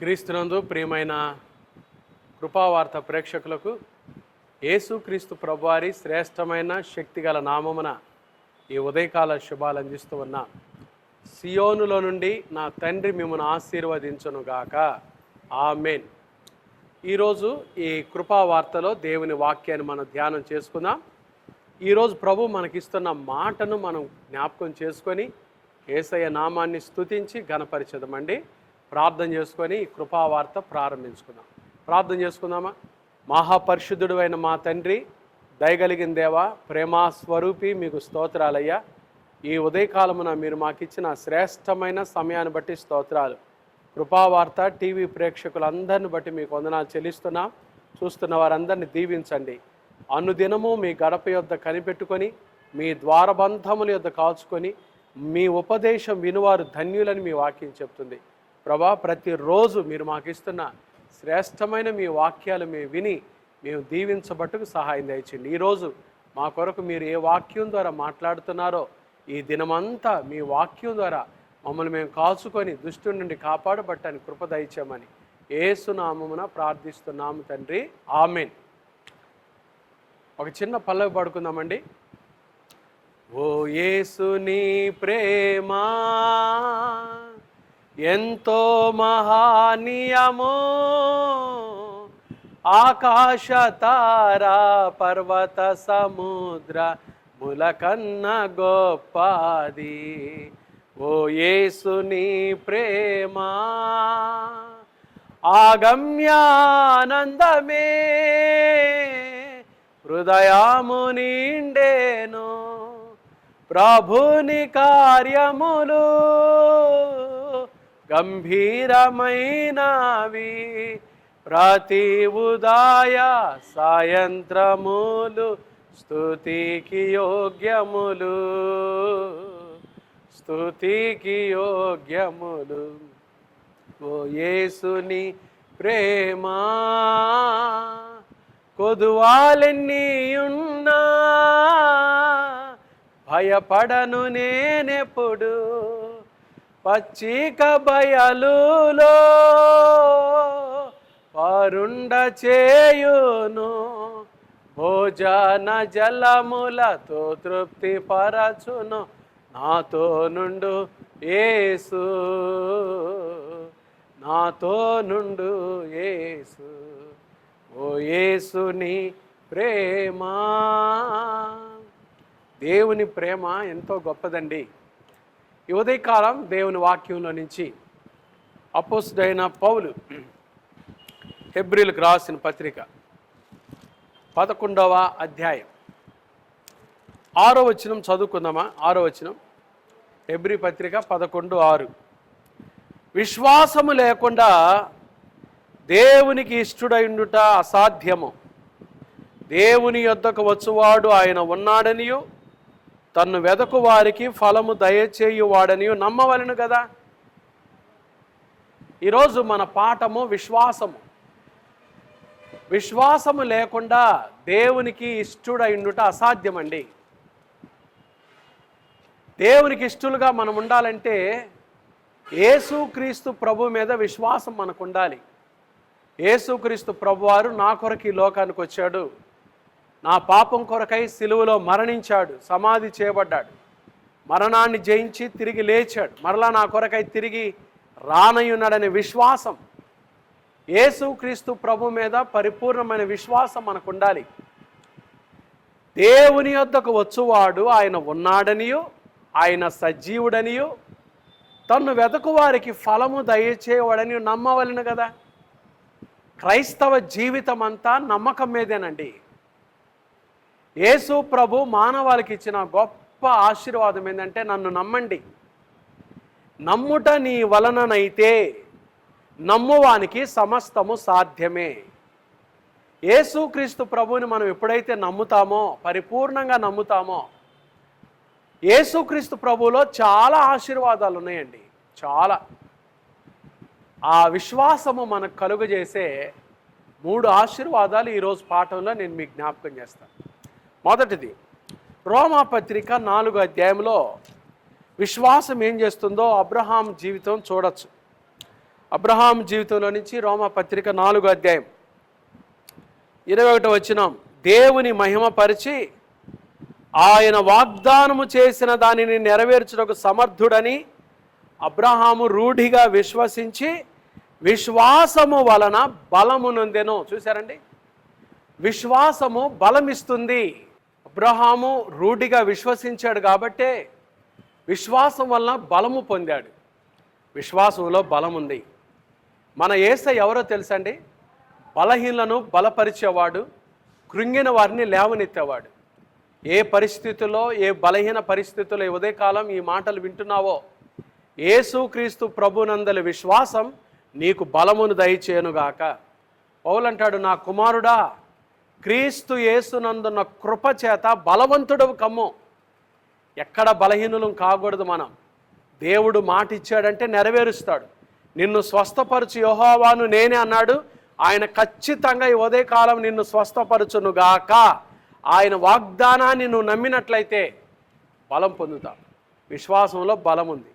క్రీస్తునందు ప్రియమైన కృపావార్త ప్రేక్షకులకు యేసుక్రీస్తు ప్రభువారి శ్రేష్టమైన శక్తిగల నామమున ఈ ఉదయకాల శుభాలు అందిస్తూ ఉన్నా. సియోనులో నుండి నా తండ్రి మిమ్మల్ని ఆశీర్వదించునుగాక, ఆమేన్. ఈరోజు ఈ కృపావార్తలో దేవుని వాక్యాన్ని మనం ధ్యానం చేసుకుందాం. ఈరోజు ప్రభు మనకిస్తున్న మాటను మనం జ్ఞాపకం చేసుకొని యేసయ్య నామాన్ని స్తుతించి ఘనపరిచెదమండి. ప్రార్థన చేసుకొని ఈ కృపావార్త ప్రారంభించుకుందాం. ప్రార్థన చేసుకుందామా? మహాపరిశుద్ధుడు అయిన మా తండ్రి, దయగలిగిన దేవా, ప్రేమా స్వరూపి, మీకు స్తోత్రాలయ్యా. ఈ ఉదయకాలమున మీరు మాకిచ్చిన శ్రేష్టమైన సమయాన్ని బట్టి స్తోత్రాలు. కృపావార్త టీవీ ప్రేక్షకులందరిని బట్టి మీకు వందనాలు చెల్లిస్తున్నాం. చూస్తున్న వారందరినీ దీవించండి. అనుదినము మీ గడప యొద్ద కనిపెట్టుకొని, మీ ద్వారబంధముల యొద్ద కాల్చుకొని, మీ ఉపదేశం వినువారు ధన్యులని మీ వాక్యం చెప్తుంది. ప్రభా, ప్రతిరోజు మీరు మాకు ఇస్తున్న శ్రేష్టమైన మీ వాక్యాలు మేము విని మేము దీవించబట్టుకు సహాయం దయచేయండి. ఈరోజు మా కొరకు మీరు ఏ వాక్యం ద్వారా మాట్లాడుతున్నారో ఈ దినమంతా మీ వాక్యం ద్వారా మమ్మల్ని మేము కాల్చుకొని దుష్టుడి నుండి కాపాడబట్టని కృప దయచేయమని యేసు నామమున ప్రార్థిస్తున్నాము తండ్రి, ఆమేన్. ఒక చిన్న పల్లవి పాడుకుందామండి. ఓ యేసు నీ ప్రేమా ఎంతో మహానీయము, ఆకాశ తారా పర్వత సముద్ర ములకన్న గొప్పది. ఓ యేసు నీ ప్రేమా ఆగమ్యానందమే హృదయము నిండేను, ప్రభుని కార్యములు గంభీరమైనవి, ప్రతి ఉదయ సాయంత్రములు స్తుతికి యోగ్యములు, స్తుతికి యోగ్యములు. ఓ యేసుని ప్రేమా కొదువాలెన్ని ఉన్నా భయపడను నేనెప్పుడు, పచ్చిక బయలులో పరుండ చేయును, భోజన జలములతో తృప్తి పరచును, నాతో నుండు యేసు, నాతో నుండు యేసు. ఓ యేసుని ప్రేమా. దేవుని ప్రేమ ఎంతో గొప్పదండి. ఈ ఉదయకాలం దేవుని వాక్యంలో నుంచి అపోస్తలుడైన పౌలు హెబ్రీలకు రాసిన పత్రిక 11వ అధ్యాయం 6వ వచనం చదువుకుందామా? 6వ వచనం, హెబ్రీ పత్రిక 11:6. విశ్వాసము లేకుండా దేవునికి ఇష్టుడైండుట అసాధ్యము. దేవుని యొద్దకు వచ్చువాడు ఆయన ఉన్నాడనియు తన్ను వెదకు వారికి ఫలము దయచేయువాడనియు నమ్మవలెను కదా. ఈరోజు మన పాఠము విశ్వాసము. విశ్వాసము లేకుండా దేవునికి ఇష్టుడైండుట అసాధ్యమండి. దేవునికి ఇష్టలుగా మనం ఉండాలంటే యేసుక్రీస్తు ప్రభు మీద విశ్వాసం మనకు ఉండాలి. యేసుక్రీస్తు ప్రభువారు నా కొరకు ఈ లోకానికి వచ్చాడు, నా పాపం కొరకై సిలువలో మరణించాడు, సమాధి చేయబడ్డాడు, మరణాన్ని జయించి తిరిగి లేచాడు, మరలా నా కొరకై తిరిగి రానయ్యున్నాడనే విశ్వాసం, యేసుక్రీస్తు ప్రభు మీద పరిపూర్ణమైన విశ్వాసం మనకు ఉండాలి. దేవుని యొద్దకు వచ్చువాడు ఆయన ఉన్నాడనియు ఆయన సజీవుడనియు తన్ను వెదకు వారికి ఫలము దయచేవాడని నమ్మవలెను కదా. క్రైస్తవ జీవితం అంతా నమ్మకం మీదేనండి. యేసు ప్రభు మానవాళికి ఇచ్చిన గొప్ప ఆశీర్వాదం ఏంటంటే, నన్ను నమ్మండి, నమ్ముట నీ వలననైతే నమ్మువానికి సమస్తము సాధ్యమే. యేసుక్రీస్తు ప్రభువుని మనం ఎప్పుడైతే నమ్ముతామో, పరిపూర్ణంగా నమ్ముతామో, యేసుక్రీస్తు ప్రభువులో చాలా ఆశీర్వాదాలు ఉన్నాయండి, చాలా. ఆ విశ్వాసము మనకు కలుగజేసే 3 ఆశీర్వాదాలు ఈరోజు పాఠంలో నేను మీకు జ్ఞాపకం చేస్తాను. మొదటిది, రోమాపత్రిక 4వ అధ్యాయంలో విశ్వాసం ఏం చేస్తుందో అబ్రహాం జీవితం చూడొచ్చు. అబ్రహాం జీవితంలో నుంచి రోమాపత్రిక 4వ అధ్యాయం 21వ వచనం, దేవుని మహిమపరిచి ఆయన వాగ్దానము చేసిన దానిని నెరవేర్చుటకు సమర్థుడని అబ్రహాము రూఢిగా విశ్వసించి విశ్వాసము వలన బలము నొందెను. చూశారండి, విశ్వాసము బలమిస్తుంది. అబ్రహాము రూఢిగా విశ్వసించాడు కాబట్టే విశ్వాసం వలన బలము పొందాడు. విశ్వాసంలో బలం ఉంది. మన యేసయ్య ఎవరో తెలుసండి? బలహీనలను బలపరిచేవాడు, కృంగిన వారిని లేవనెత్తేవాడు. ఏ పరిస్థితుల్లో, ఏ బలహీన పరిస్థితుల్లో ఈ ఉదయకాలం ఈ మాటలు వింటున్నావో, యేసుక్రీస్తు ప్రభునందలి విశ్వాసం నీకు బలమును దయచేయునుగాక. పౌలంటాడు, నా కుమారుడా, క్రీస్తు యేసునందున్న కృప చేత బలవంతుడవు కమ్ము. ఎక్కడ బలహీనులం కాకూడదు మనం. దేవుడు మాట ఇచ్చాడంటే నెరవేరుస్తాడు. నిన్ను స్వస్థపరచు యెహోవాను నేనే అన్నాడు. ఆయన ఖచ్చితంగా ఈ ఉదయకాలం నిన్ను స్వస్థపరచునుగాక. ఆయన వాగ్దానాన్ని నువ్వు నమ్మినట్లయితే బలం పొందుతావు. విశ్వాసంలో బలం ఉంది.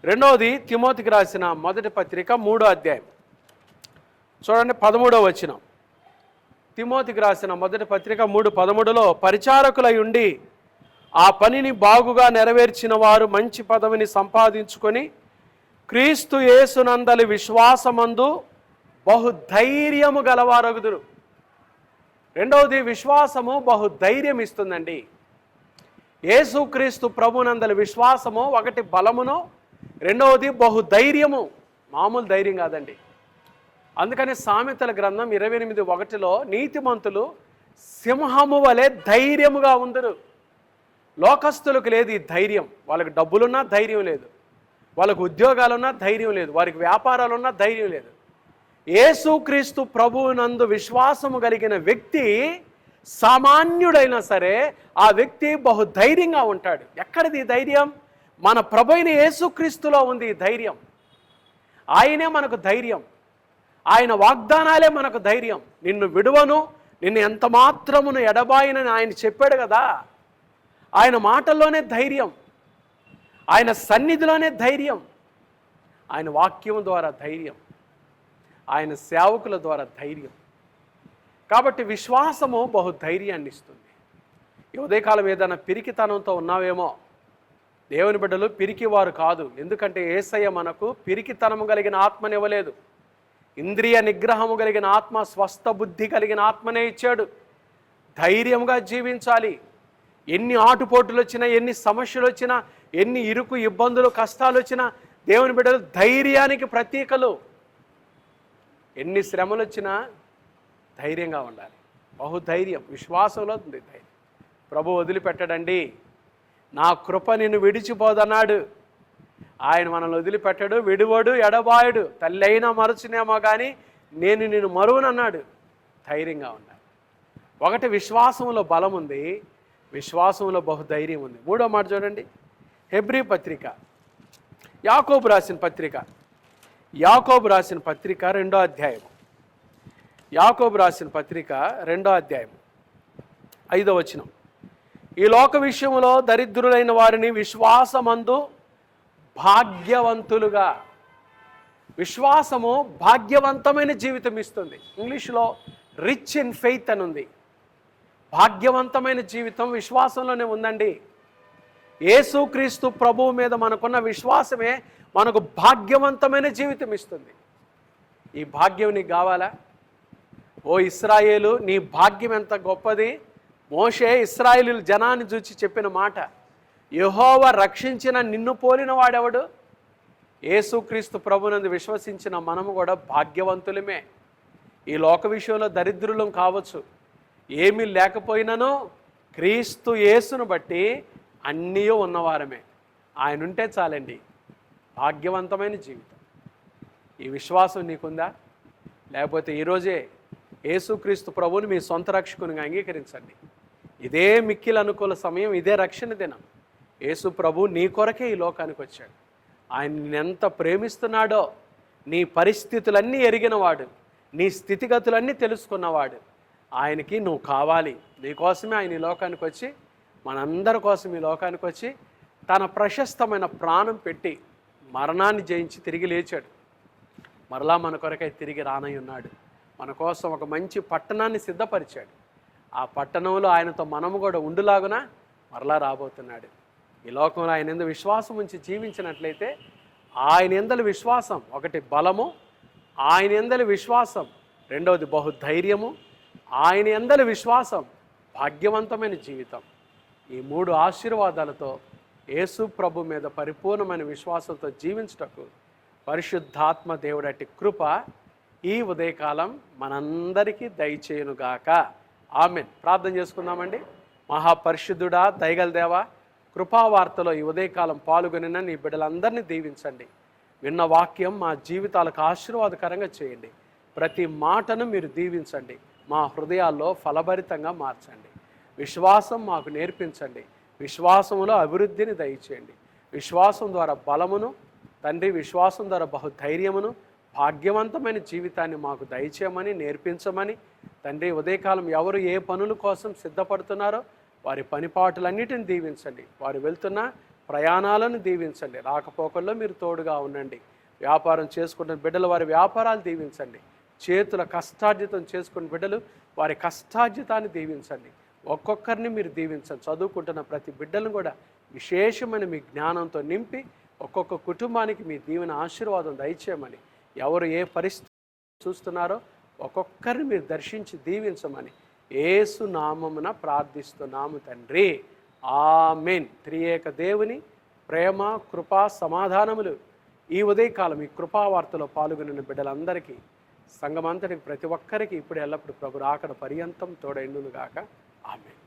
రెండవది, తిమోతికి రాసిన మొదటి పత్రిక 3వ అధ్యాయం చూడండి, 13వ వచనం. తిమోతికి రాసిన మొదటి పత్రిక 3:13లో, పరిచారకులై ఉండి ఆ పనిని బాగుగా నెరవేర్చిన వారు మంచి పదవిని సంపాదించుకొని క్రీస్తు యేసునందలి విశ్వాసమందు బహుధైర్యము గలవారగుదురు. రెండవది, విశ్వాసము బహుధైర్యం ఇస్తుందండి. యేసుక్రీస్తు ప్రభునందలి విశ్వాసము ఒకటి బలమును, రెండవది బహుధైర్యము. మామూలు ధైర్యం కాదండి. అందుకని సామెతల గ్రంథం 28:1లో, నీతిమంతులు సింహము వలె ధైర్యముగా ఉందరు. లోకస్తులకు లేదు ఈ ధైర్యం. వాళ్ళకి డబ్బులున్నా ధైర్యం లేదు, వాళ్ళకు ఉద్యోగాలున్నా ధైర్యం లేదు, వారికి వ్యాపారాలున్నా ధైర్యం లేదు. యేసుక్రీస్తు ప్రభువునందు విశ్వాసము కలిగిన వ్యక్తి సామాన్యుడైనా సరే ఆ వ్యక్తి బహుధైర్యంగా ఉంటాడు. ఎక్కడిది ధైర్యం? మన ప్రభు అయిన యేసుక్రీస్తులో ఉంది ఈ ధైర్యం. ఆయనే మనకు ధైర్యం. ఆయన వాగ్దానాలే మనకు ధైర్యం. నిన్ను విడువను, నిన్ను ఎంత మాత్రమును ఎడబాయనని ఆయన చెప్పాడు కదా. ఆయన మాటల్లోనే ధైర్యం, ఆయన సన్నిధిలోనే ధైర్యం, ఆయన వాక్యం ద్వారా ధైర్యం, ఆయన సేవకుల ద్వారా ధైర్యం. కాబట్టి విశ్వాసము బహుధైర్యాన్ని ఇస్తుంది. ఈ ఉదయకాలం ఏదైనా పిరికితనంతో ఉన్నావేమో, దేవుని బిడ్డలు పిరికివారు కాదు. ఎందుకంటే యేసయ్య మనకు పిరికితనము కలిగిన ఆత్మనివ్వలేదు. ఇంద్రియ నిగ్రహము కలిగిన ఆత్మ, స్వస్థ బుద్ధి కలిగిన ఆత్మనే ఇచ్చాడు. ధైర్యంగా జీవించాలి. ఎన్ని ఆటుపోటులు వచ్చినా, ఎన్ని సమస్యలు వచ్చినా, ఎన్ని ఇరుకు ఇబ్బందులు కష్టాలు వచ్చినా దేవుని బిడ్డలు ధైర్యానికి ప్రతీకలు. ఎన్ని శ్రమలు వచ్చినా ధైర్యంగా ఉండాలి. బహుధైర్యం విశ్వాసంలో ఉంది ధైర్యం. ప్రభు వదిలిపెట్టడండి. నా కృప నిన్ను విడిచిపోదన్నాడు. ఆయన మనల్ని వదిలిపెట్టడు, విడువడు, ఎడబాయుడు. తల్లి అయినా మరచునేమో కానీ నేను నిన్ను మరువనన్నాడు. ధైర్యంగా ఉండాలి. ఒకటి, విశ్వాసంలో బలం ఉంది, విశ్వాసంలో బహుధైర్యం ఉంది. 3వ మాట చూడండి, హెబ్రీ పత్రిక, యాకోబు రాసిన పత్రిక, 2వ అధ్యాయం, యాకోబు రాసిన పత్రిక 2వ అధ్యాయం 5వ వచనం. ఈ లోక విషయంలో దరిద్రులైన వారిని విశ్వాసమందు భాగ్యవంతులుగా. విశ్వాసము భాగ్యవంతమైన జీవితం ఇస్తుంది. ఇంగ్లీష్లో రిచ్ ఇన్ ఫెయిత్ అని ఉంది. భాగ్యవంతమైన జీవితం విశ్వాసంలోనే ఉందండి. యేసుక్రీస్తు ప్రభువు మీద మనకున్న విశ్వాసమే మనకు భాగ్యవంతమైన జీవితం ఇస్తుంది. ఈ భాగ్యం నీకు కావాలా? ఓ ఇశ్రాయేలు, నీ భాగ్యం ఎంత గొప్పది. మోషే ఇశ్రాయేలు జనాన్ని చూచి చెప్పిన మాట, యెహోవా రక్షించిన నిన్ను పోలిన వాడెవడు? యేసుక్రీస్తు ప్రభునందు విశ్వసించిన మనము కూడా భాగ్యవంతులమే. ఈ లోక విషయంలో దరిద్రులం కావచ్చు, ఏమీ లేకపోయినను క్రీస్తు యేసును బట్టి అన్నీ ఉన్నవారమే. ఆయన ఉంటే చాలండి. భాగ్యవంతమైన జీవితం. ఈ విశ్వాసం నీకుందా? లేకపోతే ఈరోజే యేసుక్రీస్తు ప్రభువుని మీ సొంత రక్షకునిగా అంగీకరించండి. ఇదే మిక్కిలి అనుకూల సమయం, ఇదే రక్షణ దినం. యేసు ప్రభు నీ కొరకే ఈ లోకానికి వచ్చాడు. ఆయన నిన్నెంత ప్రేమిస్తున్నాడో, నీ పరిస్థితులన్నీ ఎరిగినవాడు, నీ స్థితిగతులన్నీ తెలుసుకున్నవాడు. ఆయనకి నువ్వు కావాలి. నీకోసమే ఆయన ఈ లోకానికి వచ్చి, మనందరి కోసం ఈ లోకానికి వచ్చి తన ప్రశస్తమైన ప్రాణం పెట్టి మరణాన్ని జయించి తిరిగి లేచాడు. మరలా మన కొరకై తిరిగి రానై ఉన్నాడు. మన కోసం ఒక మంచి పట్టణాన్ని సిద్ధపరిచాడు. ఆ పట్టణంలో ఆయనతో మనము కూడా ఉండులాగున మరలా రాబోతున్నాడు. ఈ లోకంలో ఆయన యందు విశ్వాసం ఉంచి జీవించినట్లయితే, ఆయన యందలి విశ్వాసం ఒకటి బలము, ఆయన యందలి విశ్వాసం రెండవది బహుధైర్యము, ఆయన యందలి విశ్వాసం భాగ్యవంతమైన జీవితం. ఈ 3 ఆశీర్వాదాలతో యేసు ప్రభు మీద పరిపూర్ణమైన విశ్వాసంతో జీవించుటకు పరిశుద్ధాత్మ దేవుడటి కృప ఈ ఉదయకాలం మనందరికీ దయచేయునుగాక. ఆమెన్. ప్రార్థన చేసుకుందామండి. మహాపరిశుద్ధుడా, దయగల దేవా, కృపావార్తలో ఈ ఉదయకాలం పాల్గొనిన నీ బిడ్డలందరినీ దీవించండి. విన్న వాక్యం మా జీవితాలకు ఆశీర్వాదకరంగా చేయండి. ప్రతి మాటను మీరు దీవించండి. మా హృదయాల్లో ఫలభరితంగా మార్చండి. విశ్వాసం మాకు నేర్పించండి. విశ్వాసములో అభివృద్ధిని దయచేయండి. విశ్వాసం ద్వారా బలమును తండ్రి, విశ్వాసం ద్వారా బహుధైర్యమును, భాగ్యవంతమైన జీవితాన్ని మాకు దయచేయమని, నేర్పించమని తండ్రి, ఉదయకాలం ఎవరు ఏ పనుల కోసం సిద్ధపడుతున్నారో వారి పనిపాటులన్నిటిని దీవించండి. వారు వెళ్తున్న ప్రయాణాలను దీవించండి. రాకపోకల్లో మీరు తోడుగా ఉండండి. వ్యాపారం చేసుకుంటున్న బిడ్డలు వారి వ్యాపారాలు దీవించండి. చేతుల కష్టార్జితం చేసుకున్న బిడ్డలు వారి కష్టార్జితాన్ని దీవించండి. ఒక్కొక్కరిని మీరు దీవించండి. చదువుకుంటున్న ప్రతి బిడ్డలను కూడా విశేషమైన మీ జ్ఞానంతో నింపి ఒక్కొక్క కుటుంబానికి మీ దీవెన ఆశీర్వాదం దయచేయమని, ఎవరు ఏ పరిస్థితి చూస్తున్నారో ఒక్కొక్కరిని మీరు దర్శించి దీవించమని యేసు నామమున ప్రార్థిస్తున్నాము తండ్రి. ఆమేన్. త్రియేక దేవుని ప్రేమ, కృప, సమాధానములు ఈ ఉదయకాలం ఈ కృపావార్తలో పాల్గొనిన బిడ్డలందరికీ, సంఘమంతటికి, ప్రతి ఒక్కరికి ఇప్పుడు ఎల్లప్పుడు ప్రభు రాకడ పర్యంతం తోడైండునుగాక. ఆమేన్.